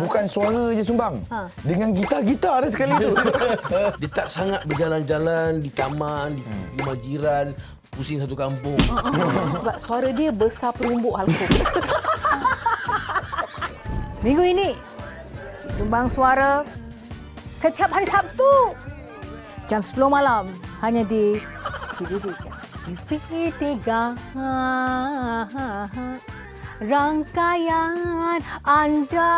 bukan suara je sumbang. Dengan gitar-gitar ada sekali tu. Dia tak sangat berjalan-jalan di taman, di rumah jiran, pusing satu kampung. Sebab suara dia besar perumbuk halkum. Minggu ini, Sumbang Suara setiap hari Sabtu jam 10 malam hanya di TV3. TV3 rangkaian anda.